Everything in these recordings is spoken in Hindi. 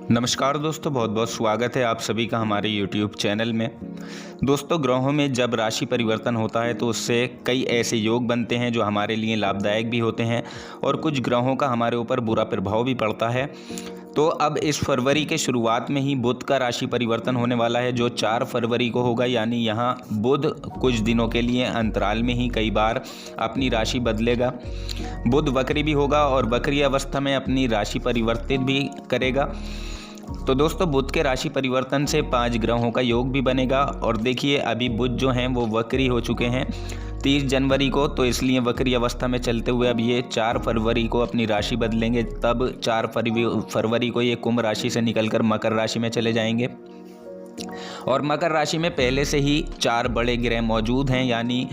नमस्कार दोस्तों, बहुत बहुत स्वागत है आप सभी का हमारे YouTube चैनल में। दोस्तों, ग्रहों में जब राशि परिवर्तन होता है तो उससे कई ऐसे योग बनते हैं जो हमारे लिए लाभदायक भी होते हैं और कुछ ग्रहों का हमारे ऊपर बुरा प्रभाव भी पड़ता है। तो अब इस फरवरी के शुरुआत में ही बुध का राशि परिवर्तन होने वाला है जो 4 फरवरी को होगा। यानी यहाँ बुध कुछ दिनों के लिए अंतराल में ही कई बार अपनी राशि बदलेगा। बुध वक्री भी होगा और वक्री अवस्था में अपनी राशि परिवर्तित भी करेगा। तो दोस्तों, बुध के राशि परिवर्तन से 5 ग्रहों का योग भी बनेगा। और देखिए, अभी बुध जो हैं वो वक्री हो चुके हैं 30 जनवरी को, तो इसलिए वक्री अवस्था में चलते हुए अब ये 4 फरवरी को अपनी राशि बदलेंगे। तब 4 फरवरी को ये कुंभ राशि से निकलकर मकर राशि में चले जाएंगे। और मकर राशि में पहले से ही 4 बड़े ग्रह मौजूद हैं, यानी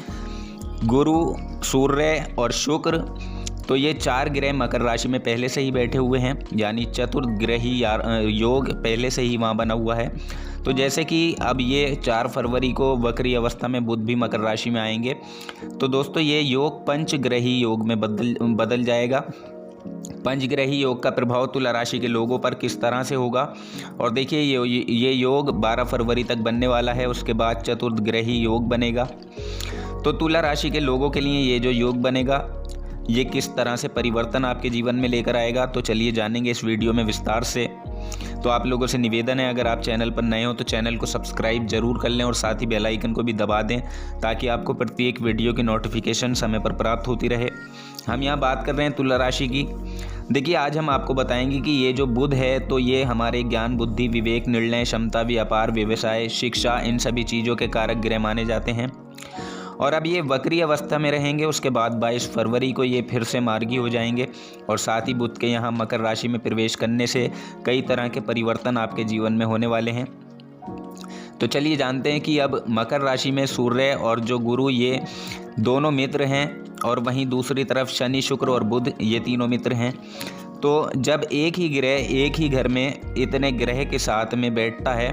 गुरु, सूर्य और शुक्र। तो ये 4 ग्रह मकर राशि में पहले से ही बैठे हुए हैं, यानी चतुर्ग्रही योग पहले से ही वहाँ बना हुआ है। तो जैसे कि अब ये 4 फरवरी को वक्री अवस्था में बुध भी मकर राशि में आएंगे, तो दोस्तों ये योग पंचग्रही योग में बदल जाएगा। पंचग्रही योग का प्रभाव तुला राशि के लोगों पर किस तरह से होगा, और देखिए ये योग 12 फरवरी तक बनने वाला है। उसके बाद चतुर्ग्रही योग बनेगा। तो तुला राशि के लोगों के लिए ये जो योग बनेगा ये किस तरह से परिवर्तन आपके जीवन में लेकर आएगा, तो चलिए जानेंगे इस वीडियो में विस्तार से। तो आप लोगों से निवेदन है, अगर आप चैनल पर नए हो तो चैनल को सब्सक्राइब जरूर कर लें और साथ ही बेल आइकन को भी दबा दें ताकि आपको प्रत्येक वीडियो की नोटिफिकेशन समय पर प्राप्त होती रहे। हम यहाँ बात कर रहे हैं तुला राशि की। देखिए, आज हम आपको बताएंगे कि ये जो बुध है तो ये हमारे ज्ञान, बुद्धि, विवेक, निर्णय क्षमता, व्यापार, व्यवसाय, शिक्षा, इन सभी चीज़ों के कारक ग्रह माने जाते हैं। और अब ये वक्री अवस्था में रहेंगे। उसके बाद 22 फरवरी को ये फिर से मार्गी हो जाएंगे और साथ ही बुध के यहाँ मकर राशि में प्रवेश करने से कई तरह के परिवर्तन आपके जीवन में होने वाले हैं। तो चलिए जानते हैं कि अब मकर राशि में सूर्य और जो गुरु ये दोनों मित्र हैं, और वहीं दूसरी तरफ शनि, शुक्र और बुध ये तीनों मित्र हैं। तो जब एक ही ग्रह एक ही घर में इतने ग्रह के साथ में बैठता है,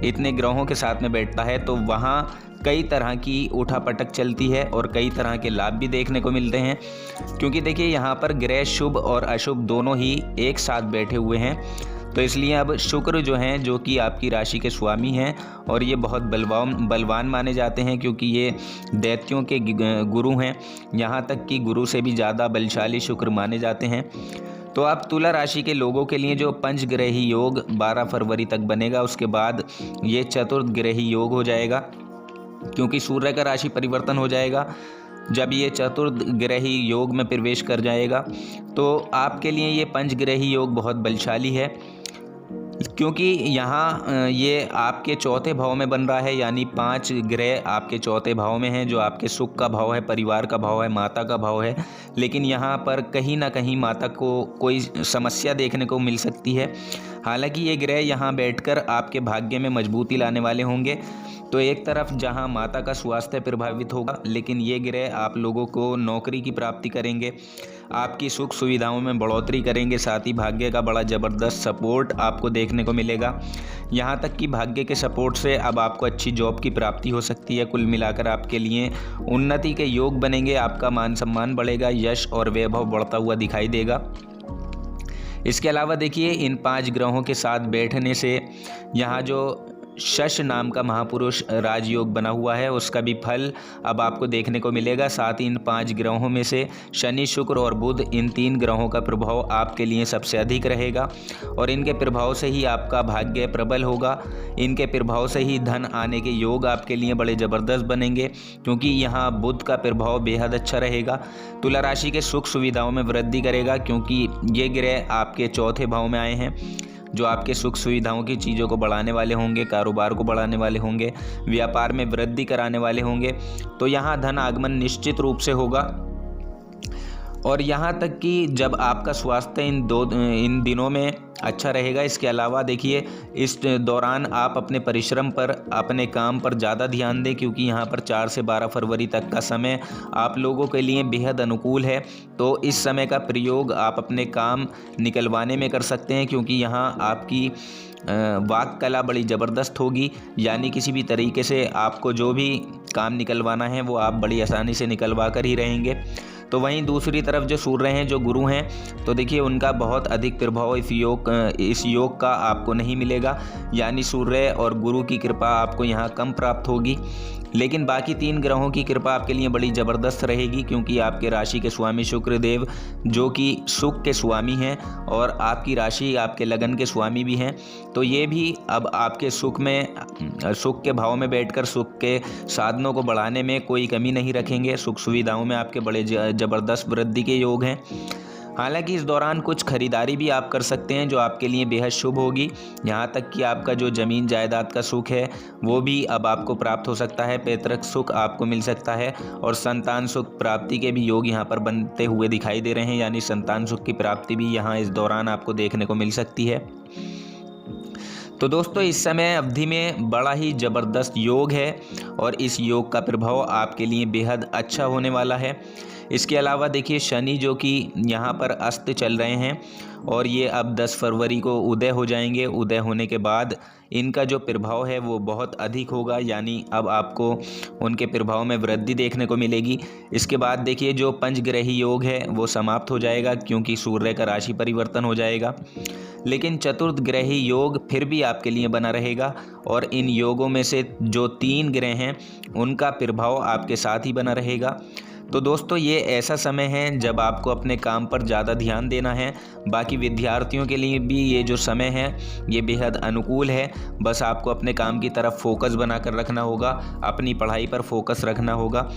इतने ग्रहों के साथ में बैठता है, तो वहाँ कई तरह की उठापटक चलती है और कई तरह के लाभ भी देखने को मिलते हैं। क्योंकि देखिए, यहाँ पर ग्रह शुभ और अशुभ दोनों ही एक साथ बैठे हुए हैं। तो इसलिए अब शुक्र जो हैं, जो कि आपकी राशि के स्वामी हैं, और ये बहुत बलवान माने जाते हैं क्योंकि ये दैत्यों के गुरु हैं। यहाँ तक कि गुरु से भी ज़्यादा बलशाली शुक्र माने जाते हैं। तो अब तुला राशि के लोगों के लिए जो पंचग्रही योग 12 फरवरी तक बनेगा, उसके बाद ये चतुर्ग्रही योग हो जाएगा, क्योंकि सूर्य का राशि परिवर्तन हो जाएगा। जब ये चतुर्ग्रही योग में प्रवेश कर जाएगा तो आपके लिए ये पंचग्रही योग बहुत बलशाली है, क्योंकि यहाँ ये आपके चौथे भाव में बन रहा है। यानी 5 ग्रह आपके चौथे भाव में हैं, जो आपके सुख का भाव है, परिवार का भाव है, माता का भाव है। लेकिन यहाँ पर कहीं ना कहीं माता को कोई समस्या देखने को मिल सकती है। हालांकि ये ग्रह यहाँ बैठकर आपके भाग्य में मजबूती लाने वाले होंगे। तो एक तरफ जहाँ माता का स्वास्थ्य प्रभावित होगा, लेकिन ये ग्रह आप लोगों को नौकरी की प्राप्ति करेंगे, आपकी सुख सुविधाओं में बढ़ोतरी करेंगे। साथ ही भाग्य का बड़ा ज़बरदस्त सपोर्ट आपको देखने को मिलेगा। यहाँ तक कि भाग्य के सपोर्ट से अब आपको अच्छी जॉब की प्राप्ति हो सकती है। कुल मिलाकर आपके लिए उन्नति के योग बनेंगे, आपका मान सम्मान बढ़ेगा, यश और वैभव बढ़ता हुआ दिखाई देगा। इसके अलावा देखिए, इन 5 ग्रहों के साथ बैठने से यहाँ जो शश नाम का महापुरुष राजयोग बना हुआ है, उसका भी फल अब आपको देखने को मिलेगा। साथ ही इन 5 ग्रहों में से शनि, शुक्र और बुध, इन 3 ग्रहों का प्रभाव आपके लिए सबसे अधिक रहेगा और इनके प्रभाव से ही आपका भाग्य प्रबल होगा। इनके प्रभाव से ही धन आने के योग आपके लिए बड़े ज़बरदस्त बनेंगे, क्योंकि यहाँ बुध का प्रभाव बेहद अच्छा रहेगा। तुला राशि के सुख सुविधाओं में वृद्धि करेगा, क्योंकि ये ग्रह आपके चौथे भाव में आए हैं, जो आपके सुख सुविधाओं की चीज़ों को बढ़ाने वाले होंगे, कारोबार को बढ़ाने वाले होंगे, व्यापार में वृद्धि कराने वाले होंगे। तो यहाँ धन आगमन निश्चित रूप से होगा। और यहाँ तक कि जब आपका स्वास्थ्य इन दिनों में अच्छा रहेगा। इसके अलावा देखिए, इस दौरान आप अपने परिश्रम पर, अपने काम पर ज़्यादा ध्यान दें, क्योंकि यहाँ पर 4 से 12 फरवरी तक का समय आप लोगों के लिए बेहद अनुकूल है। तो इस समय का प्रयोग आप अपने काम निकलवाने में कर सकते हैं, क्योंकि यहाँ आपकी वाक कला बड़ी ज़बरदस्त होगी। यानी किसी भी तरीके से आपको जो भी काम निकलवाना है वो आप बड़ी आसानी से निकलवा कर ही रहेंगे। तो वहीं दूसरी तरफ जो सूर्य हैं, जो गुरु हैं, तो देखिए उनका बहुत अधिक प्रभाव इस योग का आपको नहीं मिलेगा, यानी सूर्य और गुरु की कृपा आपको यहाँ कम प्राप्त होगी। लेकिन बाकी 3 ग्रहों की कृपा आपके लिए बड़ी ज़बरदस्त रहेगी, क्योंकि आपके राशि के स्वामी शुक्र देव जो कि सुख के स्वामी हैं और आपकी राशि आपके लगन के स्वामी भी हैं, तो ये भी अब आपके सुख के भाव में बैठकर सुख के साधनों को बढ़ाने में कोई कमी नहीं रखेंगे। सुख सुविधाओं में आपके बड़े ज़बरदस्त वृद्धि के योग हैं। हालांकि इस दौरान कुछ खरीदारी भी आप कर सकते हैं जो आपके लिए बेहद शुभ होगी। यहाँ तक कि आपका जो ज़मीन जायदाद का सुख है वो भी अब आपको प्राप्त हो सकता है, पैतृक सुख आपको मिल सकता है और संतान सुख प्राप्ति के भी योग यहाँ पर बनते हुए दिखाई दे रहे हैं, यानी संतान सुख की प्राप्ति भी यहाँ इस दौरान आपको देखने को मिल सकती है। तो दोस्तों इस समय अवधि में बड़ा ही ज़बरदस्त योग है और इस योग का प्रभाव आपके लिए बेहद अच्छा होने वाला है। इसके अलावा देखिए शनि जो कि यहाँ पर अस्त चल रहे हैं और ये अब 10 फरवरी को उदय हो जाएंगे। उदय होने के बाद इनका जो प्रभाव है वो बहुत अधिक होगा, यानी अब आपको उनके प्रभाव में वृद्धि देखने को मिलेगी। इसके बाद देखिए जो पंचग्रही योग है वो समाप्त हो जाएगा, क्योंकि सूर्य का राशि परिवर्तन हो जाएगा। लेकिन चतुर्थ ग्रही योग फिर भी आपके लिए बना रहेगा और इन योगों में से जो 3 ग्रह हैं उनका प्रभाव आपके साथ ही बना रहेगा। तो दोस्तों ये ऐसा समय है जब आपको अपने काम पर ज़्यादा ध्यान देना है। बाकी विद्यार्थियों के लिए भी ये जो समय है ये बेहद अनुकूल है। बस आपको अपने काम की तरफ फोकस बनाकर रखना होगा, अपनी पढ़ाई पर फोकस रखना होगा।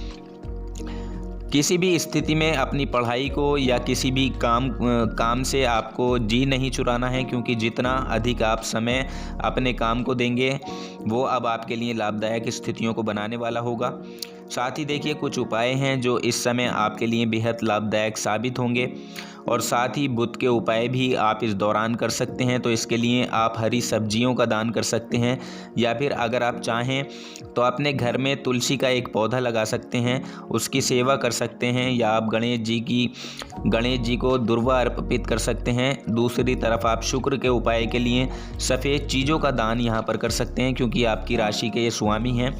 किसी भी स्थिति में अपनी पढ़ाई को या किसी भी काम से आपको जी नहीं चुराना है, क्योंकि जितना अधिक आप समय अपने काम को देंगे वो अब आपके लिए लाभदायक स्थितियों को बनाने वाला होगा। साथ ही देखिए कुछ उपाय हैं जो इस समय आपके लिए बेहद लाभदायक साबित होंगे और साथ ही बुध के उपाय भी आप इस दौरान कर सकते हैं। तो इसके लिए आप हरी सब्जियों का दान कर सकते हैं, या फिर अगर आप चाहें तो अपने घर में तुलसी का एक पौधा लगा सकते हैं, उसकी सेवा कर सकते हैं, या आप गणेश जी को दुर्वा अर्पित कर सकते हैं। दूसरी तरफ आप शुक्र के उपाय के लिए सफ़ेद चीज़ों का दान यहाँ पर कर सकते हैं, क्योंकि आपकी राशि के ये स्वामी हैं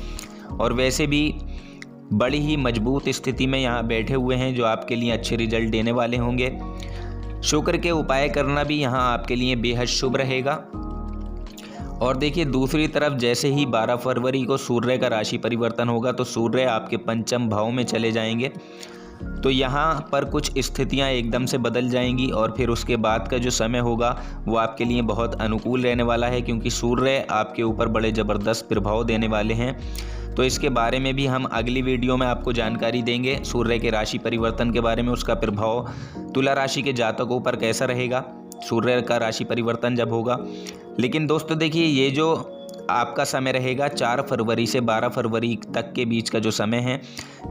और वैसे भी बड़ी ही मजबूत स्थिति में यहाँ बैठे हुए हैं जो आपके लिए अच्छे रिजल्ट देने वाले होंगे। शुक्र के उपाय करना भी यहाँ आपके लिए बेहद शुभ रहेगा। और देखिए दूसरी तरफ जैसे ही 12 फरवरी को सूर्य का राशि परिवर्तन होगा तो सूर्य आपके पंचम भाव में चले जाएंगे, तो यहाँ पर कुछ स्थितियाँ एकदम से बदल जाएंगी और फिर उसके बाद का जो समय होगा वो आपके लिए बहुत अनुकूल रहने वाला है, क्योंकि सूर्य आपके ऊपर बड़े ज़बरदस्त प्रभाव देने वाले हैं। तो इसके बारे में भी हम अगली वीडियो में आपको जानकारी देंगे, सूर्य के राशि परिवर्तन के बारे में, उसका प्रभाव तुला राशि के जातकों पर कैसा रहेगा सूर्य का राशि परिवर्तन जब होगा। लेकिन दोस्तों देखिए ये जो आपका समय रहेगा 4 फरवरी से 12 फरवरी तक के बीच का जो समय है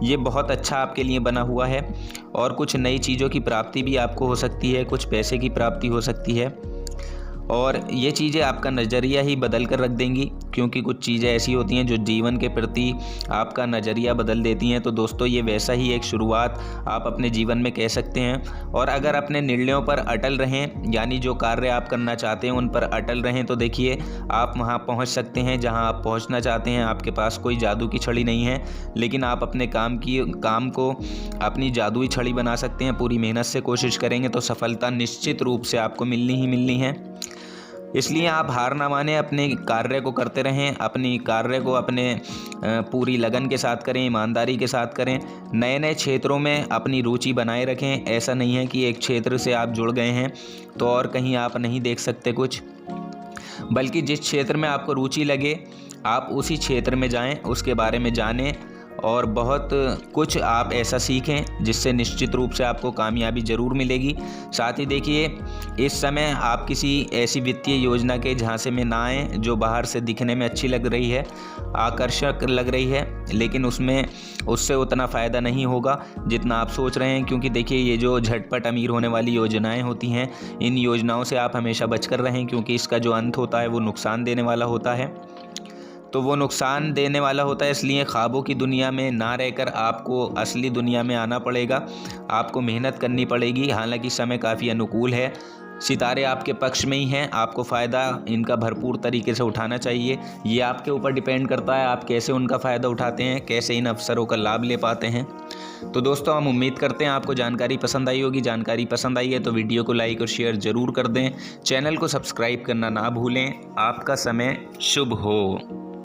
ये बहुत अच्छा आपके लिए बना हुआ है और कुछ नई चीज़ों की प्राप्ति भी आपको हो सकती है, कुछ पैसे की प्राप्ति हो सकती है और ये चीज़ें आपका नज़रिया ही बदल कर रख देंगी, क्योंकि कुछ चीज़ें ऐसी होती हैं जो जीवन के प्रति आपका नज़रिया बदल देती हैं। तो दोस्तों ये वैसा ही एक शुरुआत आप अपने जीवन में कह सकते हैं। और अगर अपने निर्णयों पर अटल रहें, यानी जो कार्य आप करना चाहते हैं उन पर अटल रहें, तो देखिए आप वहाँ पहुँच सकते हैं जहाँ आप पहुँचना चाहते हैं। आपके पास कोई जादू की छड़ी नहीं है, लेकिन आप अपने काम को अपनी जादुई छड़ी बना सकते हैं। पूरी मेहनत से कोशिश करेंगे तो सफलता निश्चित रूप से आपको मिलनी ही मिलनी है। इसलिए आप हार ना माने, अपने कार्य को करते रहें, अपनी कार्य को अपने पूरी लगन के साथ करें, ईमानदारी के साथ करें। नए नए क्षेत्रों में अपनी रुचि बनाए रखें। ऐसा नहीं है कि एक क्षेत्र से आप जुड़ गए हैं तो और कहीं आप नहीं देख सकते कुछ, बल्कि जिस क्षेत्र में आपको रुचि लगे आप उसी क्षेत्र में जाएं, उसके बारे में जानें और बहुत कुछ आप ऐसा सीखें जिससे निश्चित रूप से आपको कामयाबी ज़रूर मिलेगी। साथ ही देखिए इस समय आप किसी ऐसी वित्तीय योजना के झांसे में ना आएँ जो बाहर से दिखने में अच्छी लग रही है, आकर्षक लग रही है, लेकिन उससे उतना फ़ायदा नहीं होगा जितना आप सोच रहे हैं। क्योंकि देखिए ये जो झटपट अमीर होने वाली योजनाएं होती हैं, इन योजनाओं से आप हमेशा बचकर रहें, क्योंकि इसका जो अंत होता है वो नुकसान देने वाला होता है। तो वो नुकसान देने वाला होता है, इसलिए ख्वाबों की दुनिया में ना रहकर आपको असली दुनिया में आना पड़ेगा, आपको मेहनत करनी पड़ेगी। हालांकि समय काफ़ी अनुकूल है, सितारे आपके पक्ष में ही हैं, आपको फ़ायदा इनका भरपूर तरीके से उठाना चाहिए। ये आपके ऊपर डिपेंड करता है आप कैसे उनका फ़ायदा उठाते हैं, कैसे इन अवसरों का लाभ ले पाते हैं। तो दोस्तों हम उम्मीद करते हैं आपको जानकारी पसंद आई होगी। जानकारी पसंद आई है तो वीडियो को लाइक और शेयर ज़रूर कर दें। चैनल को सब्सक्राइब करना ना भूलें। आपका समय शुभ हो।